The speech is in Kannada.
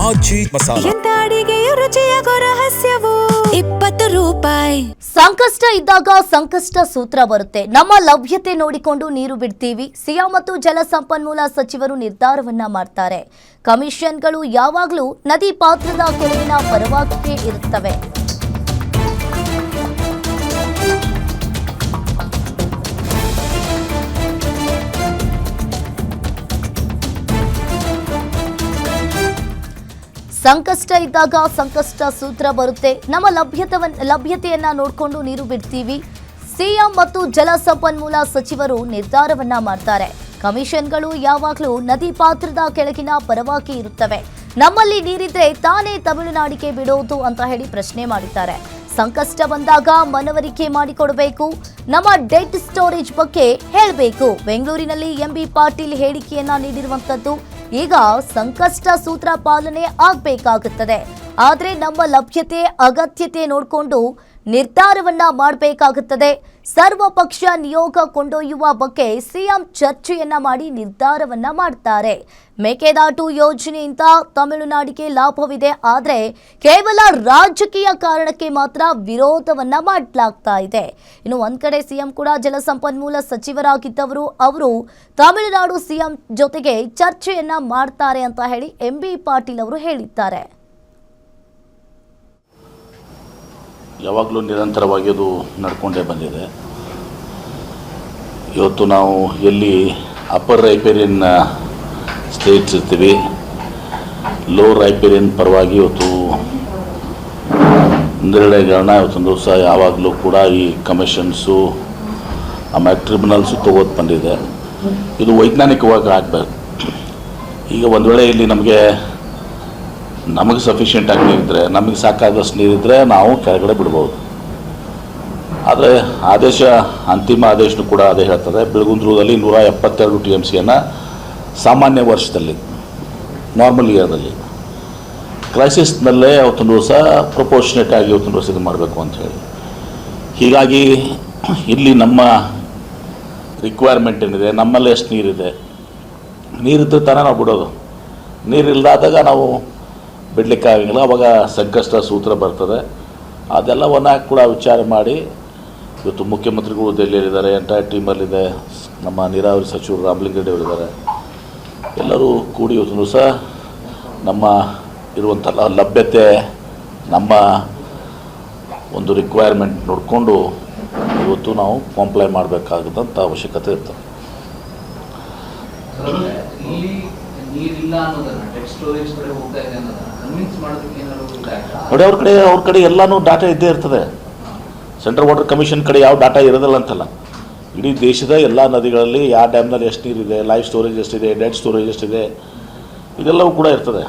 ಆಜಿ ಮಸಾಲಾ. ಎಂತ ಅಡಿಗೆಯ ರುಚಿಯಾಗೋ ರಹಸ್ಯವು 20 ರೂಪಾಯಿ. ಸಂಕಷ್ಟ ಇದ್ದಾಗ ಸಂಕಷ್ಟ ಸೂತ್ರ ಬರುತ್ತೆ. ನಮ್ಮ ಲಭ್ಯತೆ ನೋಡಿಕೊಂಡು ನೀರು ಬಿಡ್ತೀವಿ. ಸಿಎಂ ಮತ್ತು ಜಲಸಂಪನ್ಮೂಲ ಸಚಿವರು ನಿರ್ಧಾರವನ್ನ ಮಾಡ್ತಾರೆ. ಕಮಿಷನ್ಗಳು ಯಾವಾಗಲೂ ನದಿ ಪಾತ್ರದ ಕೆಳಗಿನ ಪರವಾಗಿಯೇ ಇರುತ್ತವೆ. ಸಂಕಷ್ಟ ಇದ್ದಾಗ ಸಂಕಷ್ಟ ಸೂತ್ರ ಬರುತ್ತೆ. ನಮ್ಮ ಲಭ್ಯತೆಯನ್ನ ನೋಡಿಕೊಂಡು ನೀರು ಬಿಡ್ತೀವಿ. ಸಿಎಂ ಮತ್ತು ಜಲಸಂಪನ್ಮೂಲ ಸಚಿವರು ನಿರ್ಧಾರವನ್ನ ಮಾಡ್ತಾರೆ. ಕಮಿಷನ್ಗಳು ಯಾವಾಗಲೂ ನದಿ ಪಾತ್ರದ ಕೆಳಗಿನ ಪರವಾಗಿ ಇರುತ್ತವೆ. ನಮ್ಮಲ್ಲಿ ನೀರಿದ್ರೆ ತಾನೇ ತಮಿಳುನಾಡಿಗೆ ಬಿಡೋದು ಅಂತ ಹೇಳಿ ಪ್ರಶ್ನೆ ಮಾಡಿದ್ದಾರೆ. ಸಂಕಷ್ಟ ಬಂದಾಗ ಮನವರಿಕೆ ಮಾಡಿಕೊಡಬೇಕು. ನಮ್ಮ ಡೆಡ್ ಸ್ಟೋರೇಜ್ ಬಗ್ಗೆ ಹೇಳಬೇಕು. ಬೆಂಗಳೂರಿನಲ್ಲಿ ಎಂಬಿ ಪಾಟೀಲ್ ಹೇಳಿಕೆಯನ್ನ ನೀಡಿರುವಂತದ್ದು. ಈಗ ಸಂಕಷ್ಟ ಸೂತ್ರ ಪಾಲನೆ ಆಗಬೇಕಾಗುತ್ತದೆ. ಆದರೆ ನಮ್ಮ ಲಭ್ಯತೆ ಅಗತ್ಯತೆ ನೋಡಿಕೊಂಡು ನಿರ್ಧಾರವನ್ನ ಮಾಡಬೇಕಾಗುತ್ತದೆ. ಸರ್ವಪಕ್ಷ ನಿಯೋಗ ಕೊಂಡೊಯ್ಯುವ ಬಗ್ಗೆ ಸಿಎಂ ಚರ್ಚೆಯನ್ನ ಮಾಡಿ ನಿರ್ಧಾರವನ್ನ ಮಾಡ್ತಾರೆ. ಮೇಕೆದಾಟು ಯೋಜನೆಯಿಂದ ತಮಿಳುನಾಡಿಗೆ ಲಾಭವಿದೆ, ಆದರೆ ಕೇವಲ ರಾಜಕೀಯ ಕಾರಣಕ್ಕೆ ಮಾತ್ರ ವಿರೋಧವನ್ನ ಮಾಡಲಾಗ್ತಾ ಇದೆ. ಇನ್ನು ಒಂದ್ ಕಡೆ ಸಿಎಂ ಕೂಡ ಜಲಸಂಪನ್ಮೂಲ ಸಚಿವರಾಗಿದ್ದವರು, ಅವರು ತಮಿಳುನಾಡು ಸಿಎಂ ಜೊತೆಗೆ ಚರ್ಚೆಯನ್ನ ಮಾಡ್ತಾರೆ ಅಂತ ಹೇಳಿ ಎಂಬಿ ಪಾಟೀಲ್ ಅವರು ಹೇಳಿದ್ದಾರೆ. ಯಾವಾಗಲೂ ನಿರಂತರವಾಗಿ ಅದು ನಡ್ಕೊಂಡೇ ಬಂದಿದೆ. ಇವತ್ತು ನಾವು ಎಲ್ಲಿ ಅಪ್ಪರ್ ರೈಪೇರಿಯನ್ ಸ್ಟೇಟ್ಸ್ ಇರ್ತೀವಿ, ಲೋವರ್ ರೈಪೇರಿಯನ್ ಪರವಾಗಿ ಇವತ್ತು ನಿರ್ಣಯಗಳನ್ನ ಇವತ್ತೊಂದು ದಿವಸ ಯಾವಾಗಲೂ ಕೂಡ ಈ ಕಮಿಷನ್ಸು ಆಮೇಲೆ ಟ್ರಿಬ್ಯುನಲ್ಸು ತಗೋದು ಬಂದಿದೆ. ಇದು ವೈಜ್ಞಾನಿಕವಾಗಿ ಆಗಬೇಕು. ಈಗ ಒಂದು ವೇಳೆ ಇಲ್ಲಿ ನಮಗೆ ಸಫಿಷಿಯೆಂಟಾಗಿ ನೀರಿದ್ದರೆ, ನಮಗೆ ಸಾಕಾದಷ್ಟು ನೀರಿದ್ದರೆ ನಾವು ಕೆಳಗಡೆ ಬಿಡ್ಬೋದು. ಆದರೆ ಅಂತಿಮ ಆದೇಶನೂ ಕೂಡ ಅದೇ ಹೇಳ್ತದೆ. ಬೆಳಗುಂದ್ರದಲ್ಲಿ 172 TMCಯನ್ನು ಸಾಮಾನ್ಯ ವರ್ಷದಲ್ಲಿ, ನಾರ್ಮಲ್ ಇಯರ್ದಲ್ಲಿ, ಕ್ರೈಸಿಸ್ನಲ್ಲೇ ಅವತ್ತೊಂದು ದಿವಸ ಪ್ರಪೋರ್ಷನೇಟ್ ಆಗಿ ಅವತ್ತೊಂದು ದಿವಸ ಇದು ಮಾಡಬೇಕು ಅಂತ ಹೇಳಿ. ಹೀಗಾಗಿ ಇಲ್ಲಿ ನಮ್ಮ ರಿಕ್ವೈರ್ಮೆಂಟ್ ಏನಿದೆ, ನಮ್ಮಲ್ಲಿ ಎಷ್ಟು ನೀರಿದ್ದರೆ ತಾನೇ ನಾವು ಬಿಡೋದು. ನೀರಿಲ್ಲದಾದಾಗ ನಾವು ಬಿಡಲಿಕ್ಕೆ ಆಗಂಗಿಲ್ಲ. ಅವಾಗ ಸಂಕಷ್ಟ ಸೂತ್ರ ಬರ್ತದೆ. ಅದೆಲ್ಲವನ್ನ ಕೂಡ ವಿಚಾರ ಮಾಡಿ ಇವತ್ತು ಮುಖ್ಯಮಂತ್ರಿಗಳು ದೆಹಲಿಯಲ್ಲಿದ್ದಾರೆ, ಎಂಟೈರ್ ಟೀಮಲ್ಲಿದೆ, ನಮ್ಮ ನೀರಾವರಿ ಸಚಿವರು ರಾಮಲಿಂಗರೆಡ್ಡಿ ಅವರಿದ್ದಾರೆ. ಎಲ್ಲರೂ ಕೂಡಿ ಇವತ್ತು ದಿವಸ ನಮ್ಮ ಇರುವಂಥ ಲಭ್ಯತೆ, ನಮ್ಮ ಒಂದು ರಿಕ್ವೈರ್ಮೆಂಟ್ ನೋಡಿಕೊಂಡು ಇವತ್ತು ನಾವು ಕಂಪ್ಲೈ ಮಾಡಬೇಕಾದಂಥ ಅವಶ್ಯಕತೆ ಇರ್ತದೆ. ನೋಡಿ, ಅವ್ರ ಕಡೆ ಎಲ್ಲನೂ ಡಾಟಾ ಇದ್ದೇ ಇರ್ತದೆ. ಸೆಂಟ್ರಲ್ ವಾಟರ್ ಕಮಿಷನ್ ಕಡೆ ಯಾವ ಡಾಟಾ ಇರೋದಿಲ್ಲ ಅಂತಲ್ಲ. ಇಡೀ ದೇಶದ ಎಲ್ಲ ನದಿಗಳಲ್ಲಿ ಯಾವ ಡ್ಯಾಮ್ನಲ್ಲಿ ಎಷ್ಟು ನೀರಿದೆ, ಲೈವ್ ಸ್ಟೋರೇಜ್ ಎಷ್ಟಿದೆ, ಡೆಡ್ ಸ್ಟೋರೇಜ್ ಎಷ್ಟಿದೆ, ಇದೆಲ್ಲವೂ ಕೂಡ ಇರ್ತದೆ.